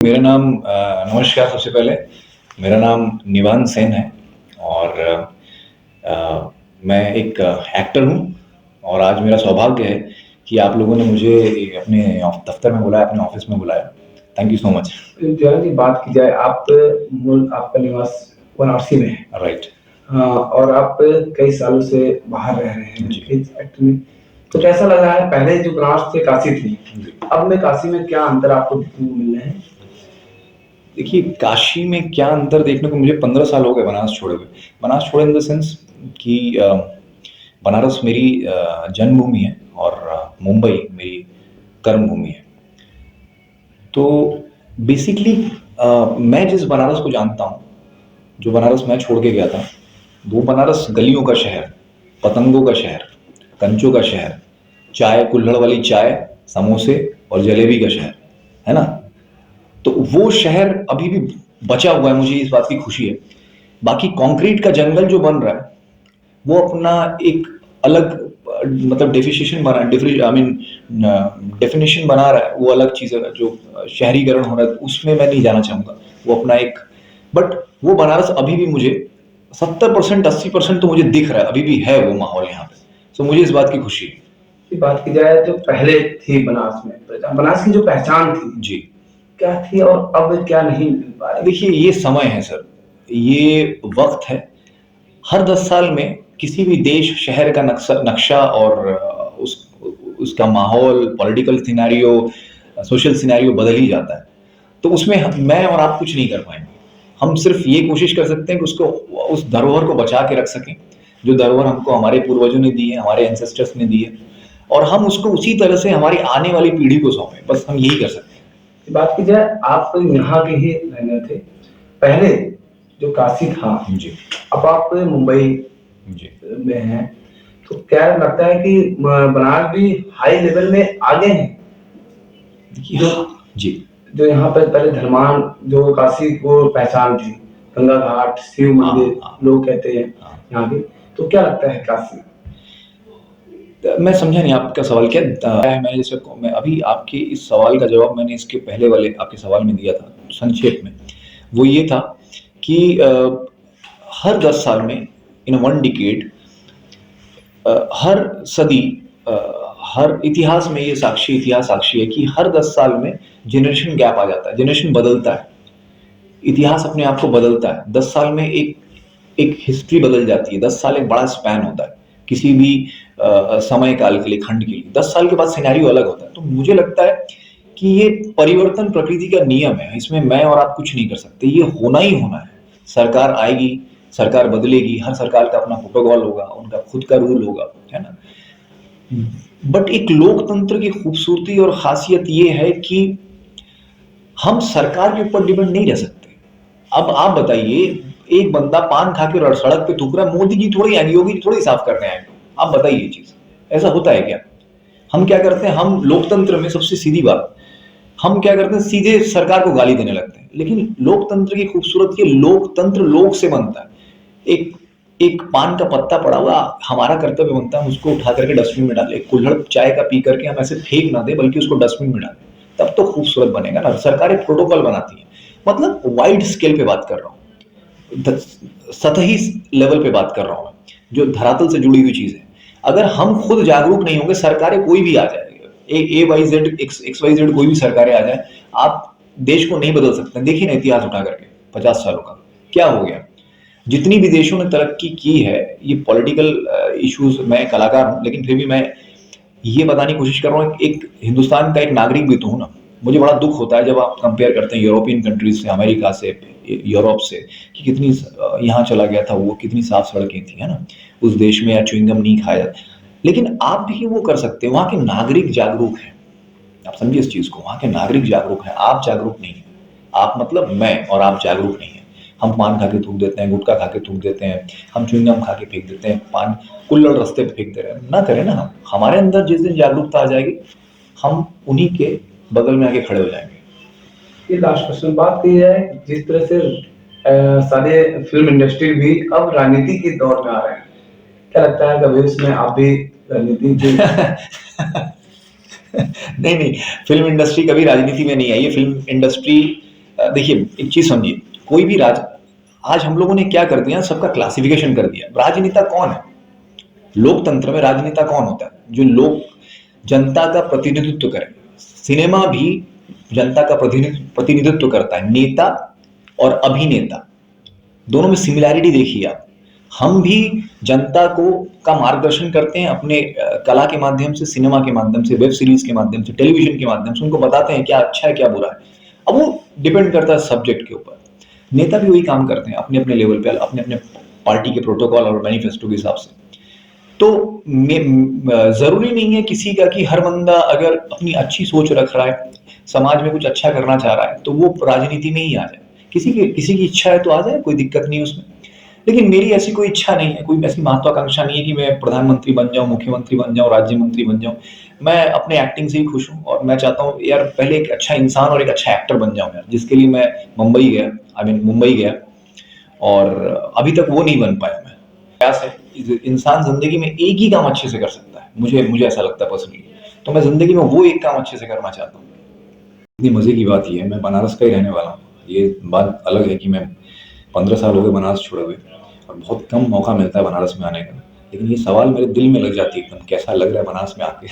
मेरा नाम नमस्कार। सबसे पहले मेरा नाम निवान सेन है और मैं एक एक्टर हूँ। और आज मेरा सौभाग्य है कि आप लोगों ने मुझे अपने दफ्तर में बुलाया, अपने ऑफिस में बुलाया। Thank you so much. John ji, बात की जाए आप मूल आपका निवास वाराणसी में है। राइट। हाँ, और आप कई सालों से बाहर रह रहे हैं जी। इस एक्ट में। तो कैसा लग रहा है? पहले जो बनारस से काशी थी, जी। अब में काशी में क्या अंतर आपको देखने को मिल रहे हैं? देखिए, काशी में क्या अंतर देखने को, मुझे 15 साल हो गए बनारस छोड़े हुए। बनारस छोड़े इन द सेंस कि बनारस मेरी जन्मभूमि है और मुंबई मेरी कर्मभूमि है। तो बेसिकली मैं जिस बनारस को जानता हूँ, जो बनारस मैं छोड़ के गया था, वो बनारस गलियों का शहर, पतंगों का शहर, कंचों का शहर, चाय, कुल्हड़ वाली चाय, समोसे और जलेबी का शहर है ना। तो वो शहर अभी भी बचा हुआ है, मुझे इस बात की खुशी है। बाकी कंक्रीट का जंगल जो बन रहा है वो अपना एक अलग मतलब डेफिनेशन बना आई मीन डेफिनेशन बना रहा है, वो अलग चीज़ है। जो शहरीकरण हो रहा है उसमें मैं नहीं जाना चाहूँगा, वो अपना एक। बट वो बनारस अभी भी मुझे 70% 80% तो मुझे दिख रहा है, अभी भी है वो माहौल यहाँ पे। सो मुझे इस बात की खुशी है। की बात की जाए जो पहले थी बनारस में, बनारस की जो पहचान थी जी। क्या थी और अब क्या नहीं मिल पा रही? देखिए, ये समय है सर, ये वक्त है। हर 10 साल में किसी भी देश शहर का नक्शा नक्शा और उसका माहौल, पॉलिटिकल सिनेरियो, सोशल सिनेरियो बदल ही जाता है। तो उसमें मैं और आप कुछ नहीं कर पाएंगे। हम सिर्फ ये कोशिश कर सकते हैं कि उसको, उस धरोहर को बचा के रख सकें, जो धरोहर हमको हमारे पूर्वजों ने दी है, हमारे एंसेस्टर्स ने दी है, और हम उसको उसी तरह से हमारी आने वाली पीढ़ी को सौंपें। बस हम यही कर सकते हैं। बात की जाए, आप यहाँ के ही रहने थे पहले, जो काशी था। जी। अब आप मुंबई जी। में हैं, तो क्या लगता है कि बनारस भी हाई लेवल में आगे हैं? जो जी। जो यहाँ पर पहले धर्मान, जो काशी को पहचान थी, गंगा घाट, शिव मंदिर, लोग कहते हैं यहाँ की। तो क्या लगता है काशी? मैं समझा नहीं आपका सवाल क्या है। मैं जैसे मैं अभी आपके इस सवाल का जवाब मैंने इसके पहले वाले आपके सवाल में दिया था संक्षेप में। वो ये था कि हर 10 साल में, इन वन डिकेड, हर सदी, हर इतिहास में, ये इतिहास साक्षी है कि हर 10 साल में जनरेशन गैप आ जाता है, जनरेशन बदलता है, इतिहास अपने आप को बदलता है। 10 साल में एक एक हिस्ट्री बदल जाती है। 10 साल एक बड़ा स्पैन होता है किसी भी समय काल के लिए, खंड के लिए। 10 साल के बाद सिनेरियो अलग होता है। तो मुझे लगता है कि ये परिवर्तन प्रकृति का नियम है, इसमें मैं और आप कुछ नहीं कर सकते, ये होना ही होना है। सरकार आएगी, सरकार बदलेगी, हर सरकार का अपना प्रोटोकॉल होगा, उनका खुद का रूल होगा, है ना। बट एक लोकतंत्र की खूबसूरती और खासियत ये है कि हम सरकार के ऊपर डिपेंड नहीं रह सकते। अब आप बताइए, एक बंदा पान खा के सड़क पे थूक रहा है, मोदी जी थोड़ी आएंगे, योगी जी थोड़ी साफ करने आएंगे। आप बताइए ये चीज ऐसा होता है क्या? हम क्या करते हैं, हम लोकतंत्र में सबसे सीधी बात, हम क्या करते हैं, सीधे सरकार को गाली देने लगते हैं। लेकिन लोकतंत्र की खूबसूरत, ये लोकतंत्र लोग से बनता है। एक एक पान का पत्ता पड़ा हुआ, हमारा कर्तव्य बनता है उसको उठा करके डस्टबिन में डाले। कुल्हड़ चाय का पी करके हम ऐसे फेंक ना दे, बल्कि उसको डस्टबिन में डालें, तब तो खूबसूरत बनेगा ना। सरकार एक प्रोटोकॉल बनाती है, मतलब वाइड स्केल पे बात कर रहा हूँ, सतही लेवल पे बात कर रहा हूँ, जो धरातल से जुड़ी हुई चीज है। अगर हम खुद जागरूक नहीं होंगे, सरकारें कोई भी आ जाए, A Y Z X Y Z कोई भी सरकारें आ जाए, आप देश को नहीं बदल सकते। देखिए ना, इतिहास उठा करके 50 सालों का क्या हो गया। जितनी भी देशों ने तरक्की की है, ये पॉलिटिकल इश्यूज, मैं कलाकार हूं लेकिन फिर भी मैं ये बताने की कोशिश कर रहा हूँ, एक हिंदुस्तान का एक नागरिक भी तो हूं ना। मुझे बड़ा दुख होता है जब आप कंपेयर करते हैं यूरोपियन कंट्रीज से, अमेरिका से, यूरोप से, कि कितनी यहाँ चला गया था वो, कितनी साफ सड़कें थी, है ना, उस देश में, या च्युइंगम नहीं खाया जाता। लेकिन आप भी वो कर सकते हैं, वहाँ के नागरिक जागरूक हैं। आप समझिए इस चीज को, वहाँ के नागरिक जागरूक हैं, आप जागरूक नहीं है। आप मतलब मैं और आप जागरूक नहीं है। हम पान खा के थूक देते हैं, गुटखा खा के थूक देते हैं, हम च्युइंगम खा के फेंक देते हैं, पान कुल्हड़ रास्ते पे फेंक दे रहे हैं। ना करें ना हम। हमारे अंदर जिस दिन जागरूकता आ जाएगी, हम उन्हीं के बगल में आके खड़े हो जाएंगे। ये लास्ट क्वेश्चन, बात की जाए जिस तरह से सारे फिल्म इंडस्ट्री भी अब राजनीति के दौर में आ रहे हैं, क्या लगता है कभी उसमें आप भी राजनीति के नहीं नहीं, फिल्म इंडस्ट्री कभी राजनीति में नहीं आई है। फिल्म इंडस्ट्री देखिए एक चीज समझिए, कोई भी आज हम लोगों ने क्या कर दिया, सबका क्लासिफिकेशन कर दिया। राजनेता कौन है? लोकतंत्र में राजनेता कौन होता है? जो लोग जनता का प्रतिनिधित्व करे। सिनेमा भी जनता का प्रतिनिधित्व करता है। नेता और अभिनेता दोनों में सिमिलैरिटी देखिए आप। हम भी जनता को का मार्गदर्शन करते हैं अपने कला के माध्यम से, सिनेमा के माध्यम से, वेब सीरीज के माध्यम से, टेलीविजन के माध्यम से उनको बताते हैं क्या अच्छा है क्या बुरा है। अब वो डिपेंड करता है सब्जेक्ट के ऊपर। नेता भी वही काम करते हैं अपने अपने लेवल पे, अपने अपने पार्टी के प्रोटोकॉल और मैनिफेस्टो के हिसाब से। तो जरूरी नहीं है किसी का कि हर बंदा अगर अपनी अच्छी सोच रख रहा है, समाज में कुछ अच्छा करना चाह रहा है, तो वो राजनीति में ही आ जाए। किसी की इच्छा है तो आ जाए, कोई दिक्कत नहीं है उसमें। लेकिन मेरी ऐसी कोई इच्छा नहीं है, कोई ऐसी महत्वाकांक्षा नहीं है कि मैं प्रधानमंत्री बन जाऊं, मुख्यमंत्री बन जाऊं, राज्य मंत्री बन जाऊं। मैं अपने एक्टिंग से ही खुश हूं और मैं चाहता हूं यार पहले एक अच्छा इंसान और एक अच्छा एक्टर बन जाऊं यार, जिसके लिए मैं मुंबई गया और अभी तक वो नहीं बन पाया। मैं प्रयास है, इंसान जिंदगी में एक ही काम अच्छे से कर सकता है, मुझे ऐसा लगता है पर्सनली। तो मैं जिंदगी में वो एक काम अच्छे से करना चाहता हूँ। इतनी मजे की बात ये है, मैं बनारस का ही रहने वाला हूँ। ये बात अलग है कि मैं 15 साल हो गए बनारस छोड़े हुए और बहुत कम मौका मिलता है बनारस में आने का। लेकिन ये सवाल मेरे दिल में लग जाती है एकदम, कैसा लग रहा है बनारस में आके।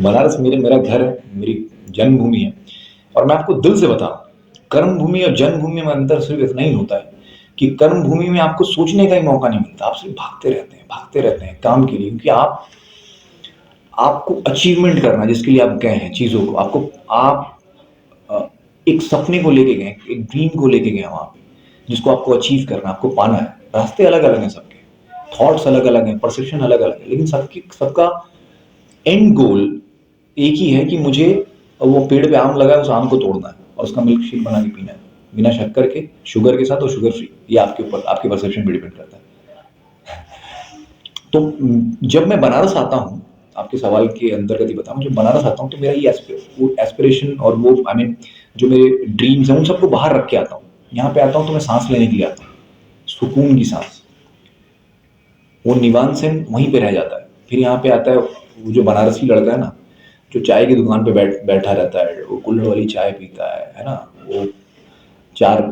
बनारस मेरा घर है, मेरी जन्मभूमि है। और मैं आपको दिल से बता रहा हूँ, कर्म भूमि और जन्मभूमि में अंतर सिर्फ इतना ही होता है कि कर्म भूमि में आपको सोचने का ही मौका नहीं मिलता। आप सिर्फ भागते रहते हैं काम के लिए, क्योंकि आपको अचीवमेंट करना है जिसके लिए आप गए हैं, चीजों को आप एक सपने को लेके गए, एक ड्रीम को लेके गए वहां पे, जिसको आपको अचीव करना, आपको पाना है। रास्ते अलग अलग हैं सबके, थॉट्स अलग अलग हैं, परसेप्शन अलग अलग है, लेकिन सबका एंड गोल एक ही है कि मुझे वो पेड़ पे आम लगा है, उस आम को तोड़ना है और उसका मिल्क शेक बना के पीना है, बिना शक्कर के, शुगर के साथ और शुगर फ्री। ये आपके ऊपर, आपके परसेप्शन पे डिपेंड करता है। तो जब मैं बनारस आता हूँ, आपके सवाल के अंतर्गत ही बताऊँ, जब बनारस आता हूँ तो मेरा ये एस्पिरेशन और वो जो मेरे ड्रीम्स हैं उन सबको बाहर रख के आता हूँ। यहाँ पे आता हूँ तो मैं सांस लेने के लिए आता हूँ, सुकून की सांस। वो निवान सेन वहीं पे रह जाता है। फिर यहाँ पे आता है वो जो बनारसी लड़का है ना, जो चाय की दुकान पे बैठा रहता है, वो कुल्हड़ वाली चाय पीता है ना। वो चार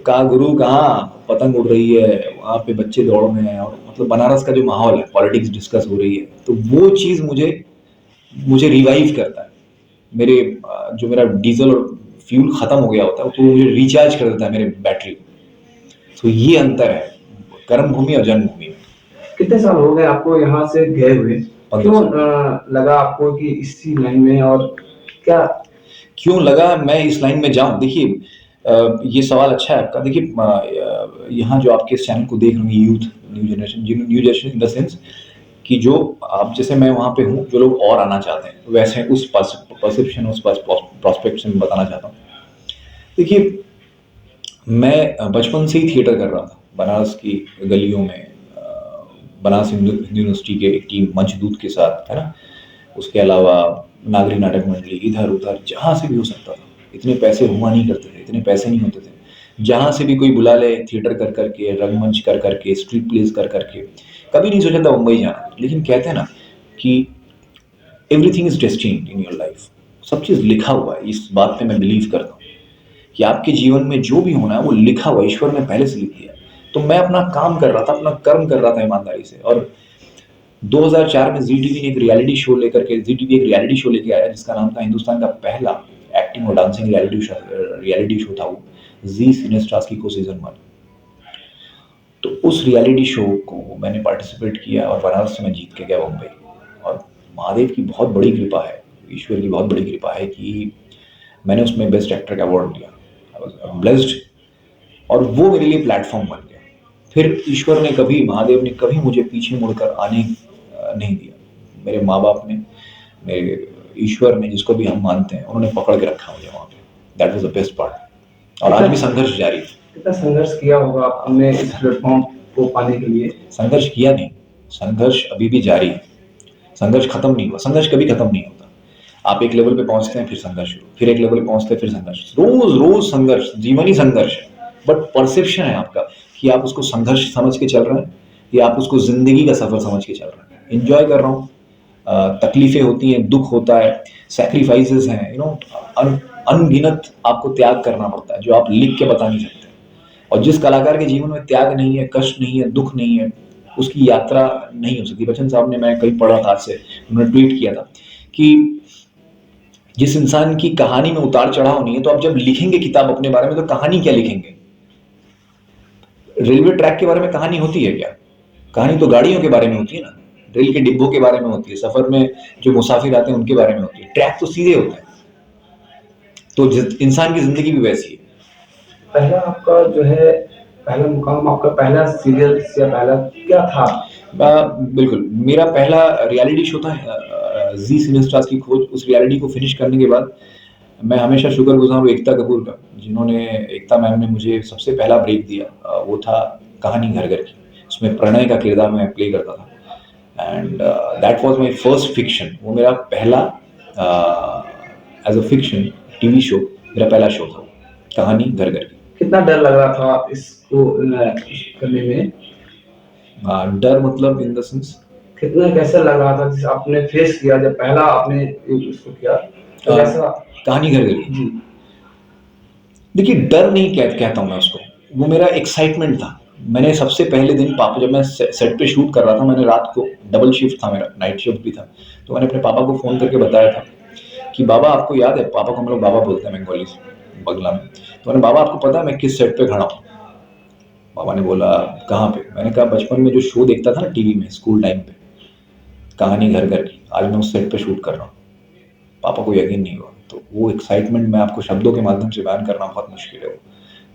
कहाँ गुरु, कहाँ पतंग उड़ रही है, वहाँ पे बच्चे दौड़ रहे हैं, और मतलब बनारस का जो माहौल है, पॉलिटिक्स डिस्कस हो रही है, तो वो चीज़ मुझे रिवाइव करता है। जो मेरा डीजल और फ्यूल खत्म हो गया होता है तो मुझे रिचार्ज कर देता है मेरे बैटरी को। तो ये अंतर है कर्म भूमि और जन्मभूमि में। कितने साल हो गए आपको यहाँ से गए हुए? 15 क्यों साल। लगा आपको कि इसी लाइन में, और क्या क्यों लगा मैं इस लाइन में जाऊं? देखिए ये सवाल अच्छा है आपका। देखिए यहाँ जो आपके इस चैनल को देख रहे हैं, youth, new generation in the sense कि जो आप जैसे मैं वहाँ पे हूँ, जो लोग और आना चाहते हैं, वैसे उस परसेप्शन, उस प्रोस्पेक्ट से मैं बताना चाहता हूँ। देखिए मैं बचपन से ही थिएटर कर रहा था बनारस की गलियों में, बनारस हिंदू यूनिवर्सिटी के एक टीम मंचदूत के साथ, है ना। उसके अलावा नागरी नाटक मंडली, इधर उधर जहाँ से भी हो सकता था। इतने पैसे हुआ नहीं करते थे, इतने पैसे नहीं होते थे। जहाँ से भी कोई बुला ले, थिएटर कर करके, रंगमंच कर करके, स्ट्रीट प्लेस कर करके, कभी नहीं सोचा था मुंबई जाना। लेकिन कहते हैं ना कि everything is destined in your life. सब चीज़ लिखा हुआ है, इस बात पे मैं बिलीव करता हूँ कि आपके जीवन में जो भी होना है वो लिखा हुआ है, ईश्वर ने पहले से लिख दिया है। तो मैं अपना काम कर रहा था, अपना कर्म कर रहा था ईमानदारी से। और 2004 में जी टीवी ने एक रियलिटी शो लेके आया जिसका नाम था, हिंदुस्तान का पहला एक्टिंग और डांसिंग रियलिटी शो था वो, जी सिनेस्टार्स की को सीजन 1। तो उस रियलिटी शो को मैंने पार्टिसिपेट किया और बनारस से मैं जीत के गया मुंबई। और महादेव की बहुत बड़ी कृपा है, ईश्वर की बहुत बड़ी कृपा है कि मैंने उसमें बेस्ट एक्टर का अवार्ड लिया। आई वाज ब्लेस्ड, और वो मेरे लिए प्लेटफॉर्म बन गया। फिर ईश्वर ने कभी, महादेव ने कभी मुझे पीछे मुड़कर आने नहीं दिया। मेरे माँ बाप ने, मेरे ईश्वर ने, जिसको भी हम मानते हैं, उन्होंने पकड़ के रखा मुझे वहाँ पे। That was the best part. और आज भी संघर्ष जारी है। कितना संघर्ष किया होगा आपने इस प्लेटफॉर्म को पाने के लिए? संघर्ष किया नहीं, संघर्ष अभी भी जारी है। संघर्ष खत्म नहीं हुआ, संघर्ष कभी खत्म नहीं होता। आप एक लेवल पे पहुंचते हैं, फिर संघर्ष शुरू, फिर एक लेवल पे पहुंचते हैं, फिर संघर्ष। रोज रोज संघर्ष, जीवन ही संघर्ष है। बट परसेप्शन है आपका कि आप उसको संघर्ष समझ के चल रहे हैं या आप उसको जिंदगी का सफर समझ के चल रहे हैं। एंजॉय कर रहा हूँ, तकलीफें होती हैं, दुख होता है, सैक्रिफाइसेस हैं, अनगिनत आपको त्याग करना पड़ता है जो आप लिख के बता नहीं सकते। और जिस कलाकार के जीवन में त्याग नहीं है, कष्ट नहीं है, दुख नहीं है, उसकी यात्रा नहीं हो सकती। बच्चन साहब ने, मैं कहीं पढ़ा था आज से, उन्होंने ट्वीट किया था कि जिस इंसान की कहानी में उतार चढ़ाव नहीं है, तो आप जब लिखेंगे किताब अपने बारे में तो कहानी क्या लिखेंगे? रेलवे ट्रैक के बारे में कहानी होती है क्या? कहानी तो गाड़ियों के बारे में होती है ना, रेल के डिब्बों के बारे में होती है, सफर में जो मुसाफिर आते हैं उनके बारे में होती है। ट्रैक तो सीधे होता है। तो इंसान की जिंदगी भी वैसी है। पहला आपका जो है, पहला मुकाम आपका पहला सीरियल या पहला क्या था? बिल्कुल, मेरा पहला रियलिटी शो था जी सिने स्टार्स की खोज। उस रियलिटी को फिनिश करने के बाद मैं हमेशा शुक्रगुजार हूँ एकता कपूर का, जिन्होंने, एकता मैम ने मुझे सबसे पहला ब्रेक दिया। वो था कहानी घर घर की। उसमें प्रणय का किरदार मैं प्ले करता था and that was my first fiction. वो मेरा पहला as a fiction TV show, मेरा पहला शो था, कहानी घर घर की। कितना डर लग रहा था इसको करने में? डर मतलब इन द सेंस? कितना कैसा लग रहा था जिस आपने फेस किया जब पहला आपने इसको किया, तो कैसा? कहानी घर घर की। जी। देखिए, डर नहीं कहता हूँ मैं उसको, वो मेरा एक्साइटमेंट था। मैंने सबसे पहले दिन पापा, जब मैं सेट पे शूट कर रहा था, मैंने रात को, डबल शिफ्ट था मेरा, नाइट शिफ्ट भी था, तो मैंने अपने पापा को फ़ोन करके बताया था कि बाबा आपको याद है, पापा को हम लोग बाबा बोलते हैं बंगाली से, बंगला में, तो मैंने, बाबा आपको पता है मैं किस सेट पे खड़ा हूँ? बाबा ने बोला कहाँ पे? मैंने कहा बचपन में जो शो देखता था ना टीवी में स्कूल टाइम पे, कहानी घर घर की, आज मैं उस सेट पे शूट कर रहा हूँ। पापा को यकीन नहीं हुआ। तो वो एक्साइटमेंट मैं आपको शब्दों के माध्यम से बयान करना बहुत मुश्किल है।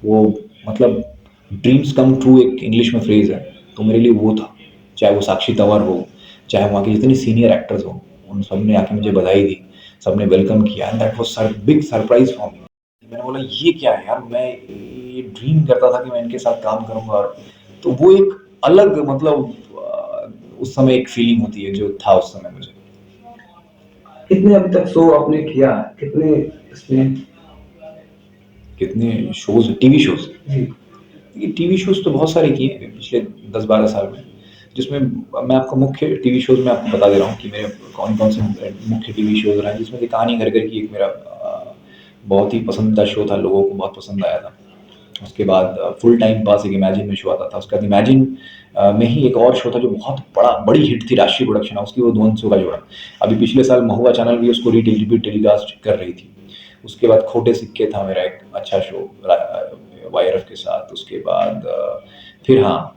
वो मतलब ड्रीम्स कम ट्रू एक इंग्लिश में फ्रेज है, तो मेरे लिए वो था। चाहे वो साक्षी तंवर हो, चाहे वहाँ के जितने सीनियर एक्टर्स हो, उन सब ने आके मुझे बधाई दी, सबने वेलकम किया and that was big surprise for me. मैंने बोला ये क्या है यार, मैं ये ड्रीम करता था कि मैं इनके साथ काम करूंगा। और तो वो एक अलग मतलब उस समय एक फीलिंग होती है जो था उस समय मुझे। कितने अभी तक शो आपने किया, कितने इसमें? कितने शोज, टीवी शोज? जी। ये टीवी शोज तो बहुत सारे किए हैं पिछले 10-12 साल में, जिसमें मैं आपको मुख्य टीवी शोज में आपको बता दे रहा हूँ कि मेरे कौन कौन से मुख्य टीवी शोज रहे हैं, जिसमें से कहानी घर घर की एक मेरा बहुत ही पसंदीदा शो था, लोगों को बहुत पसंद आया था। उसके बाद फुल टाइम पास एक इमेजिन में शो आता था। उसके बाद इमेजिन में ही एक और शो था जो बहुत बड़ी हिट थी, राष्ट्रीय प्रोडक्शन है उसकी, वो ध्वंसों का जोड़ा। अभी पिछले साल महुआ चैनल भी उसको रिपीट टेलीकास्ट कर रही थी। उसके बाद खोटे सिक्के था मेरा एक अच्छा शो वाईआरएफ के साथ। उसके बाद फिर हाँ,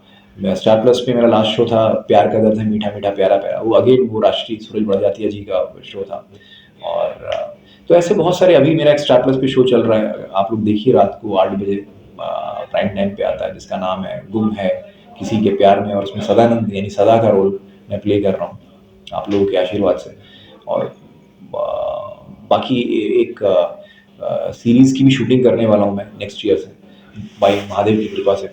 स्टार प्लस पे मेरा लास्ट शो था प्यार का दर्द है मीठा मीठा प्यारा प्यारा, वो अगेन वो राष्ट्रीय सूरज बड़जात्या जी का शो था। और तो ऐसे बहुत सारे, अभी मेरा एक स्टार प्लस पे शो चल रहा है, आप लोग देखिए, रात को 8 बजे प्राइम टाइम पे आता है, जिसका नाम है गुम है किसी के प्यार में, और उसमें सदानंद यानी सदा का रोल मैं प्ले कर रहा हूँ आप लोगों के आशीर्वाद से। और बाकी एक सीरीज़ की भी शूटिंग करने वाला हूँ मैं नेक्स्ट ईयर से, बाई महादेव की कृपा से।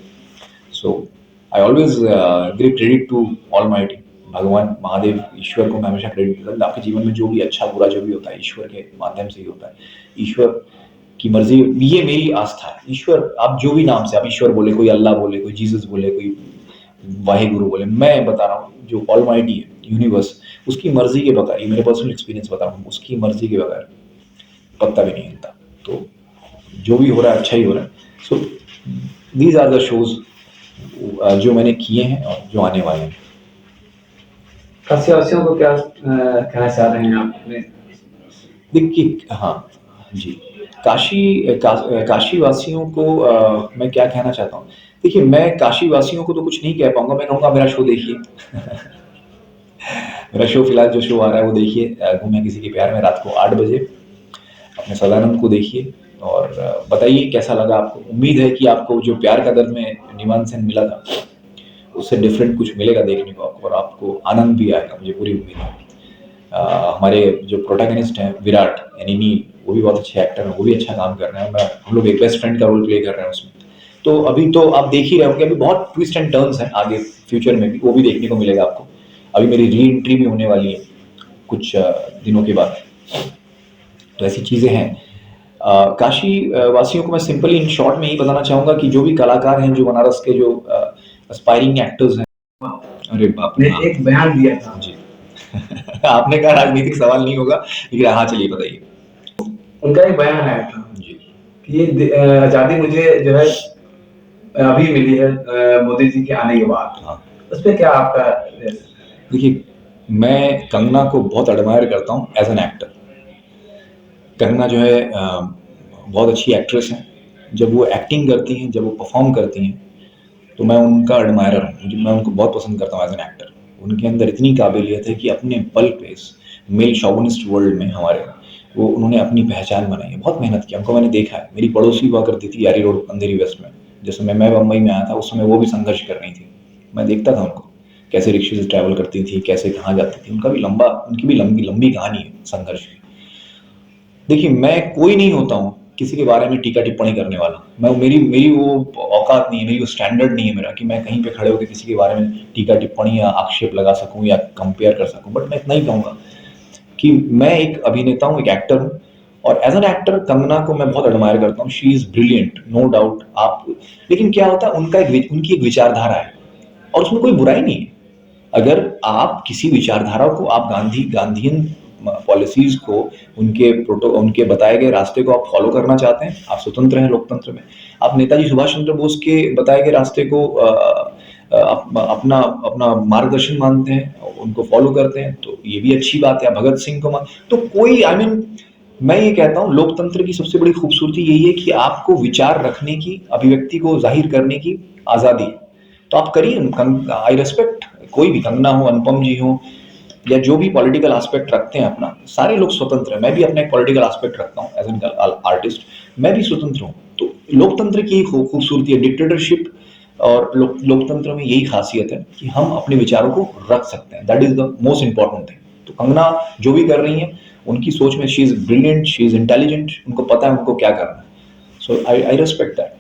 So I always give credit to almighty, भगवान महादेव, ईश्वर को मैं हमेशा क्रेडिट देता हूँ। आपके जीवन में जो भी अच्छा बुरा जो भी होता है ईश्वर के माध्यम से ही होता है। ईश्वर की मर्जी, ये मेरी आस्था है। ईश्वर, आप जो भी नाम से आप ईश्वर बोले, कोई अल्लाह बोले, कोई जीसस बोले, कोई वाहे गुरु बोले, मैं बता रहा हूँ जो ऑलमाइटी है, यूनिवर्स, उसकी मर्जी के बगैर, ये मेरे पर्सनल एक्सपीरियंस बता रहा हूँ, उसकी मर्जी के बगैर पत्ता भी नहीं हिलता। तो जो भी हो रहा है अच्छा ही हो रहा है। So these are the shows जो मैंने किए हैं और जो आने वाले हैं। काशीवासियों को क्या कहना चाह रहे हैं आप अपने? देखिए हाँ जी, काशी वासियों को मैं क्या कहना चाहता हूँ। देखिए, मैं काशी वासियों को तो कुछ नहीं कह पाऊंगा, मैं कहूँगा मेरा शो देखिए मेरा शो फिलहाल जो शो आ रहा है वो देखिए, गुम है किसी के प्यार में, रात को 8 बजे अपने सदानंद को देखिए और बताइए कैसा लगा आपको। उम्मीद है कि आपको जो प्यार का दर्द में निमान सेन मिला था, उससे डिफरेंट कुछ मिलेगा देखने को आपको, और आपको आनंद भी आएगा, मुझे पूरी उम्मीद है। हमारे जो प्रोटैगनिस्ट हैं विराट यानी नील, वो भी बहुत अच्छे एक्टर हैं, वो भी अच्छा काम कर रहे हैं। हम लोग एक बेस्ट फ्रेंड का रोल प्ले कर रहे हैं उसमें। तो अभी तो आप देख ही रहे होंगे, अभी बहुत ट्विस्ट एंड टर्न्स हैं आगे फ्यूचर में भी, वो भी देखने को मिलेगा आपको। अभी मेरी री एंट्री भी होने वाली है कुछ दिनों के बाद। तो ऐसी चीज़ें हैं। काशी वासियों को मैं सिंपली इन शॉर्ट में ही बताना चाहूँगा कि जो भी कलाकार हैं, जो बनारस के जो एस्पायरिंग एक्टर्स हैं, अरे बाप रे, ने एक बयान दिया था जी आपने कहा राजनीतिक सवाल नहीं होगा, लेकिन हाँ चलिए बताइए। उनका एक बयान आया था जी। कि आज़ादी मुझे जो है अभी मिली है मोदी जी के आने के बाद। हाँ। उस पे क्या आपका रिएक्शन है? देखिए, मैं कंगना को बहुत एडमायर करता हूँ एज़ एन एक्टर। कंगना जो है बहुत अच्छी एक्ट्रेस हैं। जब वो एक्टिंग करती हैं, जब वो परफ़ॉर्म करती हैं, तो मैं उनका एडमायरर हूँ। मैं उनको बहुत पसंद करता हूँ एज़ एन एक्टर। उनके अंदर इतनी काबिलियत है कि अपने बल पे इस मेल शॉविनिस्ट वर्ल्ड में हमारे, वो उन्होंने अपनी पहचान बनाई है। बहुत मेहनत की, उनको मैंने देखा है। मेरी पड़ोसी हुआ करती थी यारी रोड, अंधेरी वेस्ट में। जिस समय मैं बम्बई में आया था, उस समय वो भी संघर्ष कर रही थी। मैं देखता था उनको, कैसे रिक्शे से ट्रैवल करती थी, कैसे कहाँ जाती थी। उनकी भी लंबी लंबी कहानी है संघर्ष की। देखिए, मैं कोई नहीं होता हूँ किसी के बारे में टीका टिप्पणी करने वाला। मैं मेरी मेरी वो औकात नहीं है, मेरी वो स्टैंडर्ड नहीं है मेरा कि मैं कहीं पे खड़े होकर किसी के बारे में टीका टिप्पणी या आक्षेप लगा सकूँ या कंपेयर कर सकूँ। बट मैं इतना ही कहूँगा कि मैं एक अभिनेता हूँ, एक एक्टर हूँ, और एज एन एक्टर कंगना को मैं बहुत एडमायर करता हूँ। She is brilliant, no doubt. आप, लेकिन क्या होता है, उनकी एक विचारधारा है, और उसमें कोई बुराई नहीं है। अगर आप किसी विचारधारा को, आप गांधीयन पॉलिसीज को, उनके बताए गए रास्ते को आप फॉलो करना चाहते हैं, आप स्वतंत्र हैं लोकतंत्र में। आप नेताजी सुभाष चंद्र बोस के बताए गए रास्ते को अपना अपना मार्गदर्शन मानते हैं, उनको फॉलो करते हैं, तो ये भी अच्छी बात है। भगत सिंह को मान, तो कोई, आई मीन, मैं ये कहता हूँ लोकतंत्र की सबसे बड़ी खूबसूरती यही है कि आपको विचार रखने की, अभिव्यक्ति को जाहिर करने की आज़ादी है। तो आप करिए। आई रेस्पेक्ट कोई भी, कंगना हो, अनुपम जी हो, या जो भी पॉलिटिकल एस्पेक्ट रखते हैं अपना, सारे लोग स्वतंत्र हैं। मैं भी अपना एक पॉलिटिकल एस्पेक्ट रखता हूँ एज एन आर्टिस्ट, मैं भी स्वतंत्र हूँ। तो लोकतंत्र की एक खूबसूरती है। डिक्टेटरशिप और लोकतंत्र में यही खासियत है कि हम अपने विचारों को रख सकते हैं। That is the most important thing. तो कंगना जो भी कर रही हैं, उनकी सोच में she is brilliant, she is intelligent, उनको पता है उनको क्या करना है। सो आई रेस्पेक्ट दैट।